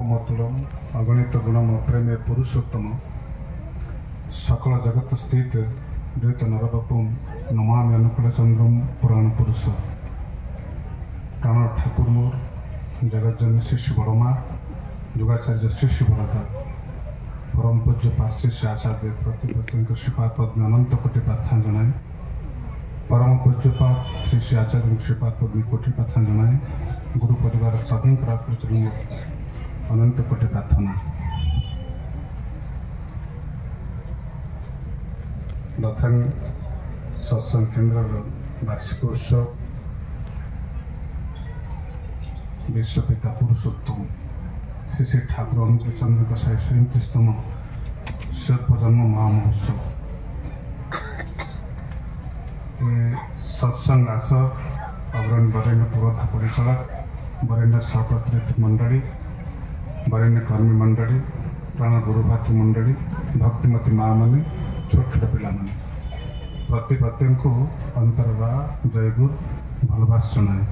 मतुलम अगणित गुणम अप्रेमे पुरुषोत्तम सकल जगत स्थित द्वैत नरबपुम नमामि अनुकूल चंद्रम पुराण पुरुष प्राण ठाकुर मोर जगज्जन शिष्य बड़मा युगाचार्य शिष्य बड़ता परम पूज्य पाश्री आचार्य प्रतिपत्ति श्रीपाद पद्म अनंत कोटि प्रार्थना जनाए परम पूज्यपाद श्री श्री आचार्य श्रीपाद पद्म कोटि प्रार्थना जनाए गुरु परिवार सभी अनंत कोटि प्रार्थना। लथान सत्संग केन्द्र वार्षिक उत्सव विश्वपिता पुरुषोत्तम श्री श्री ठाकुर अनुकूल चंद्र साई 37तम जन्म महामहोत्सव सत्संग आस अग्रणी वरेण्य पुरोधा परिचालक वरेण्य सहप्रतिनिधि मंडली वरेण्य कर्मी मंडली प्राण गुरुभातृ मंडली भक्तिमती माँ मैंने छोट छोट पिला प्रति को अंतररा जयगुरु भलवास जनाए।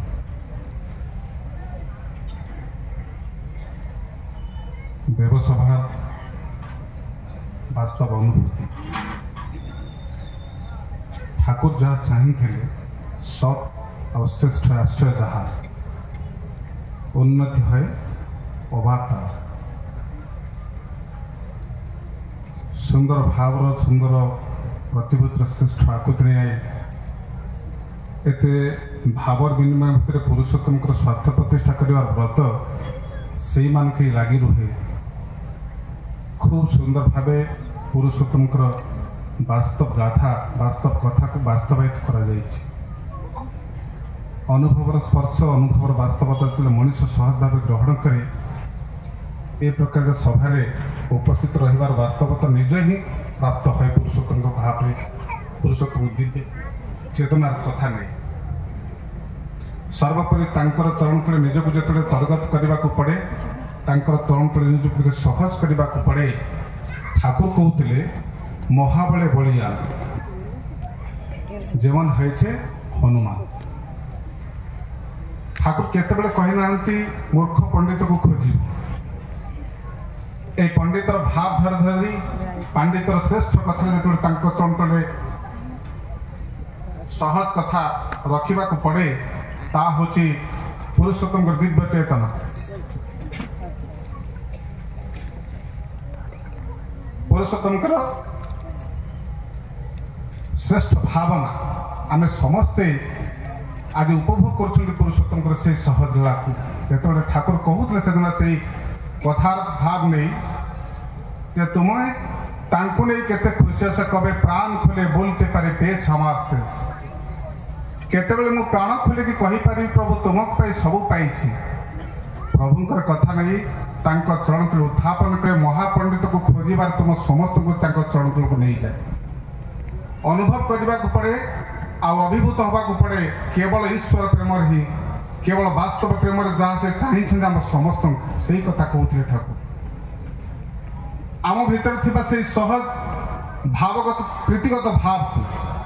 देवसभा वास्तव अनुभूति ठाकुर जहाँ चाहिए सब और श्रेष्ठ राष्ट्र जहाँ उन्नति है अबातार सुंदर भावर सुंदर प्रतिभूतिर श्रेष्ठ आकुति एते भावर विनिमय भितर पुरुषोत्तम स्वार्थ प्रतिष्ठा कर व्रत से मान के लगी रुहे खूब सुंदर भाव पुरुषोत्तम वास्तव गाथा वास्तव कथा को वास्तवायित करा जायछि। अनुभवर स्पर्श अनुभवर वास्तवता मनीष सहज भाव ग्रहण करे ए प्रकार सभार उपस्थित रहिबार वास्तवता निज ही प्राप्त है पुरुषोत्तम भाव पुरुषोत्तम दिव्य चेतनार कथा नहीं सर्वोपरि तांकर चरण तले निजक जो तरगत करने को पड़े तांकर चरण तले निजक सहज करने को पड़े। ठाकुर कहते महाबले बलियान जेमन होइछे हनुमान ठाकुर केतबेले कहि नांती मूर्ख पंडित को खोजी ए पंडितर भाव धर धरी पंडितर श्रेष्ठ कथा जो चरण तले सहज कथा रखा पड़े ता होची पुरुषोत्तम दिव्य चेतना पुरुषोत्तम श्रेष्ठ भावना आम समस्ते आज उपभोग कर पुरुषोत्तम से सहज लीला को ठाकुर कहते से दिन से कथार भाव नहीं तुम्हें तांको नहीं केते खुशी से कबे प्राण खोले बोलते पारे पेच हमार शेष केते मु प्राण खोले कि कहि पारि प्रभु तुमक पाई सब पाई प्रभुंकर कथा नहीं तांको चरण तले उत्थापन करे महापंडित को खोजिबार तुम समस्त को तांको चरण तले को नहीं जाए अनुभव करने को पड़े आ अभिभूत हवा को पड़े केवल ईश्वर प्रेम ही केवल वास्तव प्रेम जहाँ से चाहिए आम समस्त से ही कथा कहते ठाकुर आम भीतर थिबा से सहज भावगत प्रीतिगत भाव को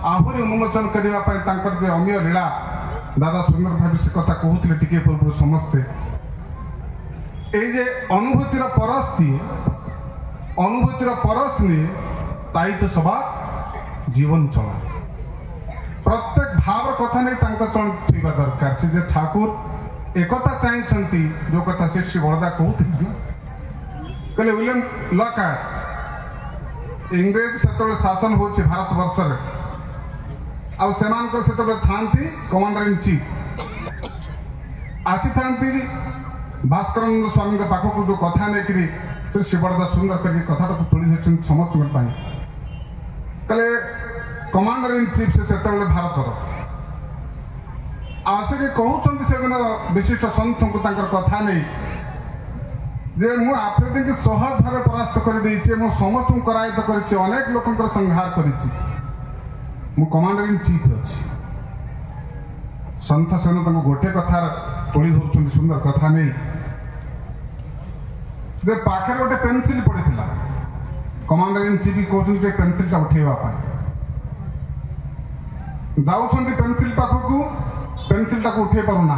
आहरी उन्मोचन करने जो अमीय लीला दादा सुंदर भाव से कथा कहते टिके पूर्व समस्ते ये अनुभूतिर परस दिए अनुभूतिर परस नहीं ताई तो सभा जीवन चला प्रत्येक भाव कथा नहीं चरण थोड़ा दरकार से जे ठाकुर एकता चाहिए जो कथा से श्री बड़दा कहते कहले विलियम लॉकार्ट इंग्रेज से शासन हो भारत वर्ष से थांती कमांडर इन चीफ आसी थांती भास्करानंद स्वामी के पाखक जो कथा नहीं करी श्री श्री बड़दा सुंदर कर कथा तोड़ी समस्त कहले कमांडर इन चीफ से भारत आसिक कहते से दिन विशिष्ट सन्थ को कथा नहीं जे मु आफ्रिदी के सहज भाव परास्त कर समस्त करायत कर अनेक लोक संहार कर कमांडर इन चीफ अच्छी सन्थ सेन गोटे कथा तोड़ी धर सुंदर कथा नहीं जे पाखे गोटे पेनसिल पड़ा कमांडर इन चीफ कहते पेनसिल टा उठेवाई जाऊँ पेनसिल पाखक पेनसिल टाक उठे पार ना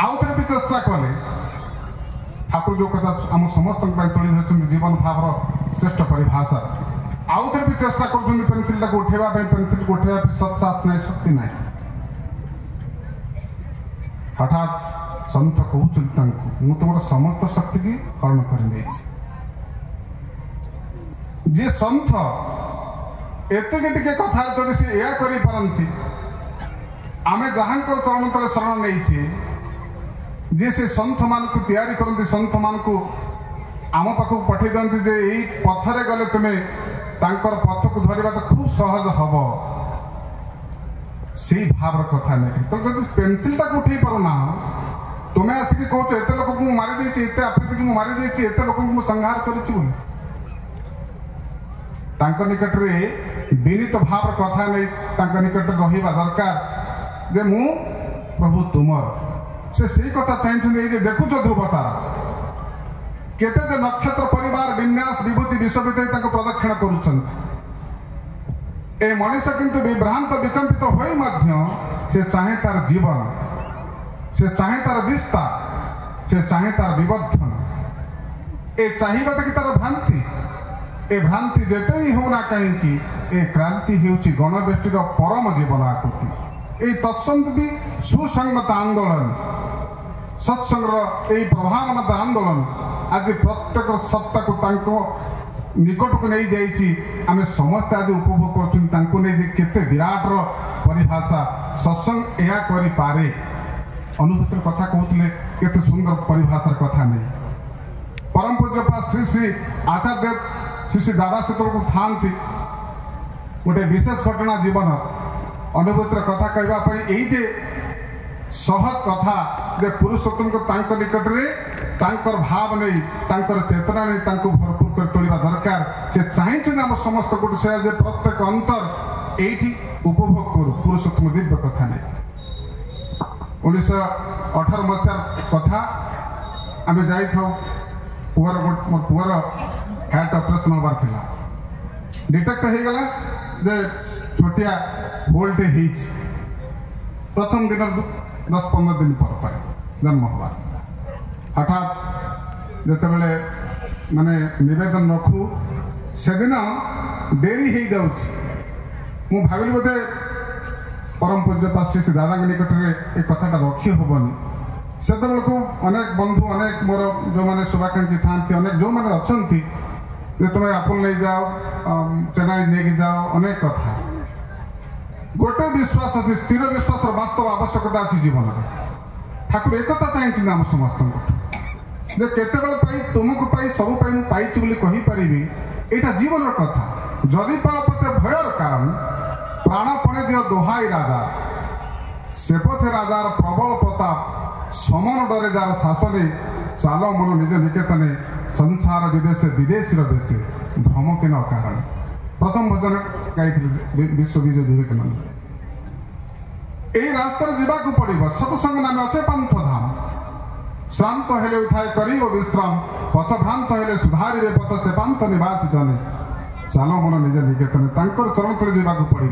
आउ थे भी चेष्टा कले ठाकुर जो कथा आम समस्त तोली धरते जीवन भाव श्रेष्ठ परिभाषा आउ थे भी चेष्टा कर पेनसिल उठेवा पेनसिल को उठेवा सत्साथ नहीं शक्ति नहीं हठात सन्थ कहते मु तुम समस्त शक्ति की हरण कर जी सन्थ एतिक कथा सी या करती आमे जहाँकर चरण तले शरण नहीं जे से सन्थ मान को तैयारी करती सन्थ मान को आम पाखक पठे दिखती जे यही पथरे गले तुम्हें तांकर पथ को धरवा खूब सहज हम से भाव कथा नहीं तो जब पेनसिल टाक उठे पारना तुम्हें आसिक कौच एत लोक को मारी एत आफृति को मारी एत लोक को संहार कर निकट में विनीत भाव कथा नहीं निकट रहा दरकार जे मु प्रभु तुमर से कथा चाहिए देखुच ध्रुव तारा केते जे नक्षत्र परिवार विन्यास विभूति विश्वविद्यालय प्रदक्षिण करुछन ए मनीष किंतु विभ्रांत विकंपित होई मध्य से चाहे तार जीवन से चाहे तार विस्तार से चाहे तार विवर्धन ए चाहिबाटा कि तार भ्रांति ए भ्रांति जेते ही होना कहीं ए क्रांति हेउची गणवेष्टीर परम जीवन आकृति ए तत्संग भी सुसंगत आंदोलन सत्संगर ए प्रभावनता आंदोलन आज प्रत्येक सत्ता को निकट को नहीं जाइए आम समस्त आज उपभोग करते विराट परिभाषा सत्संग या करे अनुभूतिर कथा कहते केते सुंदर परिभाषार कथा नहीं परम पूज्यपा श्री श्री आचार्य श्री श्री दादा से था गोटे विशेष घटना जीवन अनुभूतिर कथा कहवाई ये सहज कथा जे पुरुषोत्तम को निकट में तांकर भाव नहीं तांकर चेतना नहीं तांको भरपूर कर तोलिबा दरकार से चाहिए आम समस्त गोटे से जे प्रत्येक अंतर एठी उपभोग करू पुरुषोत्तम दिव्य कथा नहीं 1918 मसीहार कथा आम जाई था पुअर मोर पुअर हार्ट ऑपरेशन होबार थिला डिटेक्ट हो गला जे छोटिया होल्टे हिच प्रथम दिन 10-15 दिन पर जन्म होबार हठात जितेबले माने निवेदन रखू से दिन डेरी हो जाऊँ भाविली बोधे परम पूज्यपा श्री श्री दादा निकट में ये कथाटा रखी हेनी से को अनेक बंधु अनेक मोर जो मैंने शुभाकांक्षी था अनेक जो मैंने अच्छा तुम्हें आपुल नहीं जाओ चेन्नई नहीं जाओ अनेक कथा गोटे विश्वास अच्छे स्थिर विश्वास वास्तव आवश्यकता अच्छी जीवन में ठाकुर एक चाहिए आम समस्त केतबले तुमको पाई सब पाई कही पारि यहाँ जीवन कथा जदि पाओ पते भयर कारण प्राणपणे दियो दोहाई राजा से पथे राजार प्रबल प्रताप समन डरे जार शासने चाल मन निज निकेतने संसार विदेश विदेशी बेसे भ्रम के न कारण प्रथम भजन गाई विश्व विजय विवेकानंद यही रास्ता जावाक पड़ो सत्संग नाम अच्छे पंथ धाम श्रांत हेले उठाए करी विश्राम पथ भ्रांत हेले सुधारे पथ से पांत निवास जने चाल मन निज निकेतने चरण तले जावाक पड़ो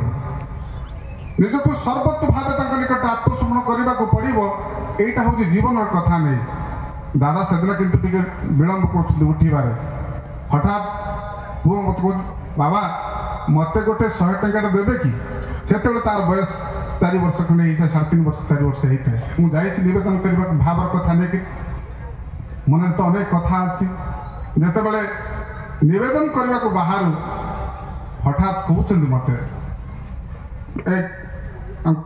निजक सर्वत्व भाव निकट आत्मसमरण करने को पड़ो यहीटा हूँ जीवन कथा नहीं दादा से दिन किंतु विलंब कर उठबार हठात पुओ मत बाबा मत गोटे 100 टंका देवे कि से तार बयस 4 वर्ष खंडे 3.5 वर्ष 4 वर्ष होता है मुझे नवेदन करने भावर कथा नहीं मन तो अनेक कथा अच्छी जिते बड़े नवेदन करने को बाहर हठात कहते मत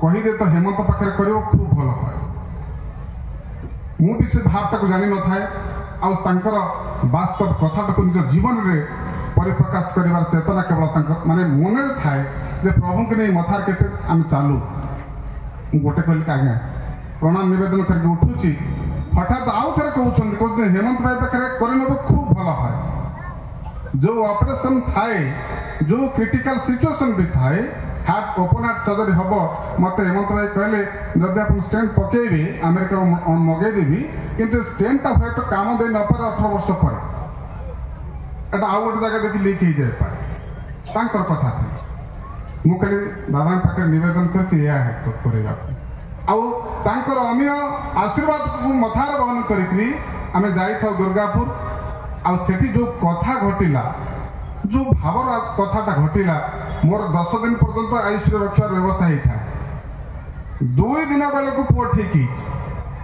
कहीदे तो हेमंत पाखे कर खूब भल है मुझे से भावटा को जानी न था वास्तव कथाटा को निज जीवन में परिप्रकाश कर चेतना केवल माने मन में थाए जे प्रभु के नहीं मथार के आम चालू गोटे कहली आज्ञा प्रणाम नवेदन करके उठुची हठात आउ थे कहते हेमंत भाई पाखे कर खूब भल है जो ऑपरेशन थाए जो क्रिटिकल सिचुएशन भी थाए हार्ट ओपन हार्ट सर्जरी हम मत हेमंत भाई कहले जदि आप स्टेंट पकेबे अमेरिका मगेदेवी किंतु स्टेंटा हे तो काम दे न पारे 18 वर्ष पर एटा आउ गोटे जगह देखी लीक हो जाए पाए कथा थी मु खाली दादा पाखे नवेदन कर अन्य आशीर्वाद को मथार बहन करी आम जाइथाउ दुर्गापुर आठी जो कथा घटिला जो भावर कथाटा घटिला मोर 10 दिन पर्यंत आईसीयू रखार व्यवस्था होता है 2 दिन बेले को पुओ ठीक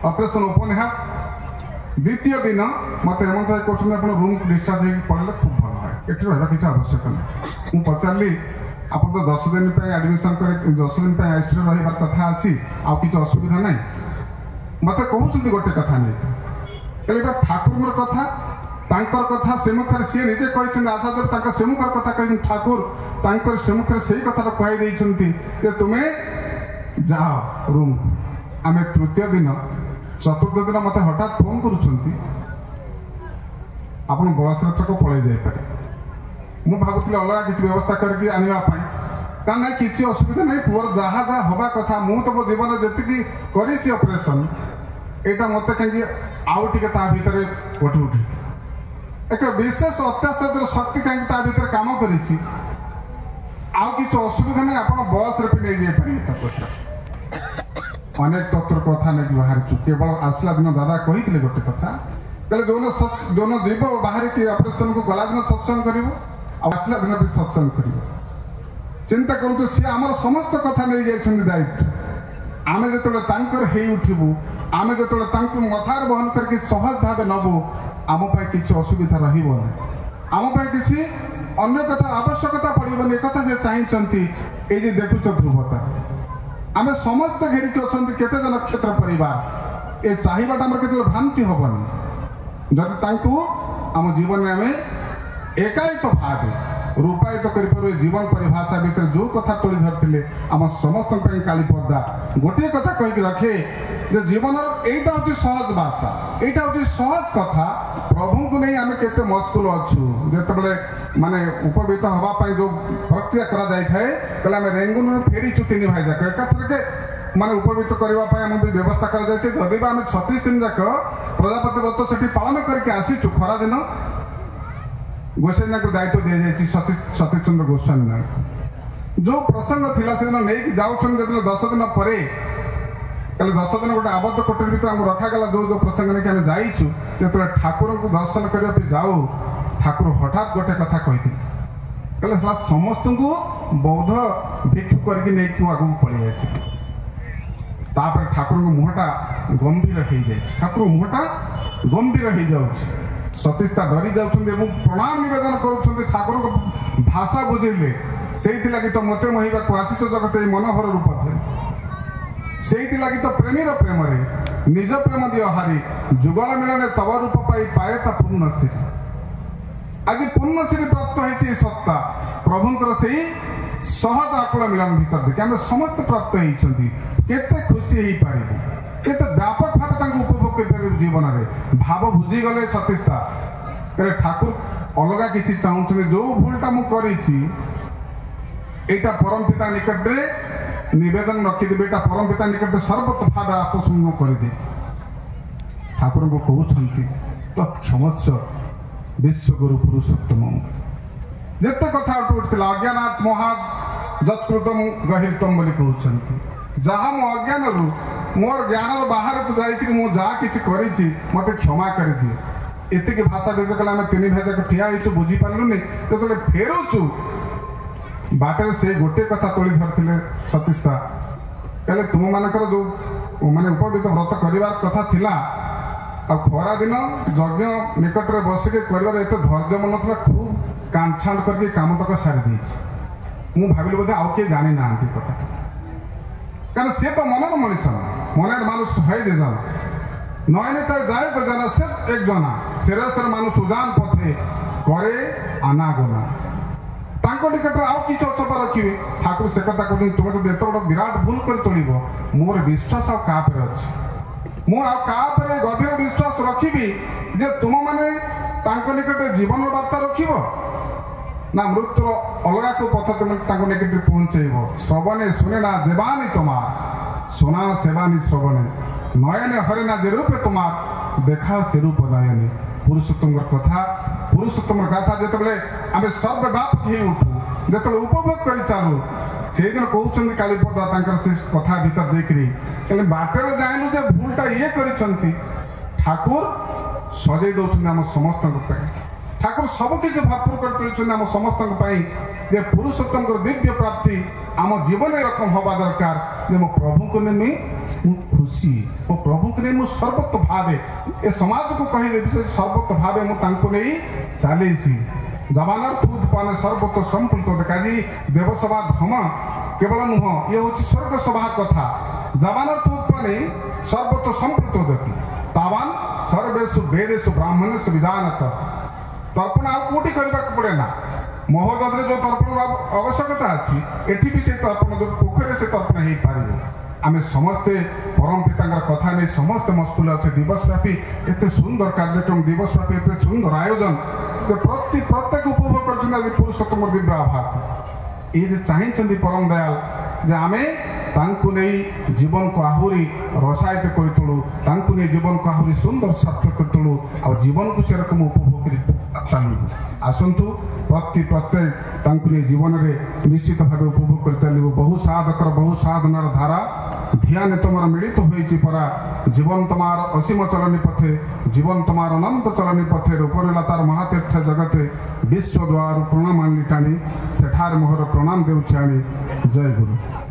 ऑपरेशन ओपन हार्ट द्वितीय दिन मत हेमंत भाई कहते आप रूम को डिस्चार्ज होकर पड़े खूब भल है ये रहा किसी आवश्यक नहीं मुझे पचारि आप तो 10 दिन एडमिशन कर 10 दिन आईसीयू रही कथा अच्छी आउ कि असुविधा ना मत कहते गोटे कथा नहीं ठाकुर कथा तांकर कथा से मुखर सी निजे कहते आशादेव से मुखर कथा कह ठाकुर तांकर से मुखर से कथा कही तुम्हें जाओ रूम आम तृतीय दिन चतुर्थ दिन मत हठात फोन करुँच आप बस चक पलि जापे मुझे भावुली अलग किसी व्यवस्था करके आने ना किसी असुविधा नहीं पुअर जहाँ जहाँ हवा कथा मुझे तो मो जीवन जी कर ऑपरेशन यहाँ मत कहीं आउ टे भितर उठी उठी एक विशेष अत्याचार शक्ति कहीं भीतर काम कर असुविधा नहीं आप बस रे नहीं जापर अनेक तत्व कथा नहीं बाहर केवल आसला दिन दादा कही गोटे कथा कहले जो जीव बाहर की ऑपरेशन को गला दिन सत्संग कर आसला दिन भी सत्संग कर चिंता करूँ सी आम समस्त कथा नहीं जाइए दायित्व आम जो उठू आम जो मथार बहन करके सहज भाव नबू आम किसी असुविधा रम किसी अन्य कथा आवश्यकता पड़ोनी एक से चाहती ये देखुच ध्रुवता आम समस्त घेरिकी अच्छा केते नक्षत्र परिवार ये चाहिए आम के भ्रांति हेनी जदि आम जीवन में आम एकायित भाव रूपायित कर जीवन परिभाषा भितर जो कथा तोली धरते आम समस्त कालीपदा गोटे कथा कहीकि रखे जे जीवन एटा हूँ सहज वार्ता यहाँ हूँ सहज कथा प्रभु को नहीं आम के मस्कुल अच्छु जो माने उपवीत हाँपाई जो प्रक्रिया करा आम रेंगुन फेरीचु 3 भाई जाक एकाथर के माने उपवीत करने व्यवस्था कर आम 36 दिन जाक प्रजापति व्रत से पालन करके आसीचु खरा दिन गोस्वामी को दायित्व दी जाए सतीश चंद्र गोस्वामी जो प्रसंग थिला से दिन नहीं जाऊँ 10 दिन पर 10 दिन गोटे आबद्ध कोठरी भर आम रखागला जो जो प्रसंग नहीं आम जाइचु जो ठाकुर को दर्शन करने जाऊ ठाकुर हठात गोटे कथा कही कहले समस्त को बौद्ध भिक्षु करके आगू पलि आस ठाकुर को मुहटा गंभीर हो जाए ठाकुर मुहटा गंभीर हो जाऊँ सतीशता डरी जाऊँ प्रणाम निवेदन कर ठाकुर को भाषा बुझेले से लगी तो मत मोहबा को आशिष जगत मनोहर रूप थे से लगी तो प्रेमीर प्रेम निज प्रेम दिय हारी जुगल मिलन तब रूप पाई पाए ता पूर्णश्री आज पूर्णश्री प्राप्त होती सत्ता प्रभुंर से सहज आकुल मिलन भीतर देखिए आम समस्त प्राप्त होती केते खुशी हो पार केते व्यापक भाव उपभोग कर जीवन में भाव बुझी गले सतीशता कहले ठाकुर अलग किसी चाहूँ जो भूलटा मुझे यहाँ परम पिता निकट में निवेदन रखिदेवी यहाँ परम पिता निकट में सर्वत भाव आत्मसमर्पण करदे ठाकुर को कहते तत्क्षमस्व विश्वगुरु पुरुषोत्तम जिते कथा उठूला अज्ञानात् मोहात् जत्कृतम गहिरतम बोली कहते जहाँ मो अज्ञान मोर ज्ञान बाहर को जाकि मुझे जहाँ किसी करी मत क्षमा कर दिए एतिक भाषा भीतर आम 3 भाई जाक ठिया हो बुझीपारूनी जो फेरुचु बाटर से गोटे कथा तोली धरते सतीशता कहले तुम मानकर जो माने उपवीत व्रत करिवार कथा थिला आ खरा दिन यज्ञ निकट में बसिक कर धैर्य मन था खूब कांछाड़ करके काम तक सारी देछि मु भाविली बोधे आउ किए जानी ना कथा कारण सी तो मनर मनीष मनर मानुष है जे जना नयने तो जाए को जना से एक जना शेरेश्वर मानुष उजान पथे करे आनागोना तांको निकट आउ कि अचपा रखिए ठाकुर से कथा कहते तुम जो एत बड़ विराट भूल कर तोड़ मोर विश्वास आपर अच्छी मुझे गभीर विश्वास रखी जे तुम माने तांको निकट जीवन वार्ता रखिब ना मृत्युर अलगा को पथ तुम निकट पहुंचेब श्रवणे सुने ना देवानी तमार सोना सेवानी श्रवणे नयने हरे ना जे रूपे तुमार देखा से रूप नयने पुरुषोत्तम कथा पुरुषोत्तम गाथा जिते आम सर्वव्यापक हो उठू जो उपभोग कर चालू से दिन कहते कालीपदा से कथा भीतर देखिए बाटर जाइनु जे भूलटा ये कर ठाकुर सजै दौरान आम समस्त ठाकुर सबकि भरपूर कर आम समस्त जे पुरुषोत्तम दिव्य प्राप्ति आम जीवन रकम हवा दरकार जे मो प्रभु को नहीं खुशी मो प्रभु को नहीं सर्वत्व भावे ए समाज को कहीदेवी सर्वत्व भावे मुझे चली जवानर उत्पादन सर्वत्व संपुलित देखा देवसभा भ्रमण केवल नुह ये हूँ स्वर्ग सभा कथा जवानर उत्पादन सर्वत्व संपुलित देखी तावान सर्वेशु वेदेशु ब्राह्मणेशु विजानत तर्पण आउटी करने पड़े ना महोदय जो तर्पण आवश्यकता अच्छी एटी भी से तर्पण जो पोखर से तर्पण हो पार आम समस्ते परम पिता कथा नहीं समस्त मस्कुल अच्छे दिवसव्यापी एत सुंदर कार्यक्रम दिवसव्यापी एत सुंदर आयोजन प्रत्येक उपभोग कर पुरुषोत्तम दिव्य आभार ये चाहते परम दयाल जे आमे तांकु नहीं जीवन को आहुरी रसायत कर तुलु तांकु नहीं जीवन को आहुरी सुंदर सार्थक कर तुलु और जीवन को से रकम उपभोग कर चलु आसतु प्रत्येक तांकु नहीं जीवन में निश्चित भाव उपभोग कर चलु बहु साधकर बहु साधनार धारा ध्यान तुमार मिलित होइछि परा जीवन तुमार असीम चलनी पथे जीवन तुमार अनंत चलनी पथे रूपनेला तार महातीर्थ जगते विश्व द्वार प्रणाम टाणी सेठार मोहर प्रणाम देउछि आनी जय गुरु।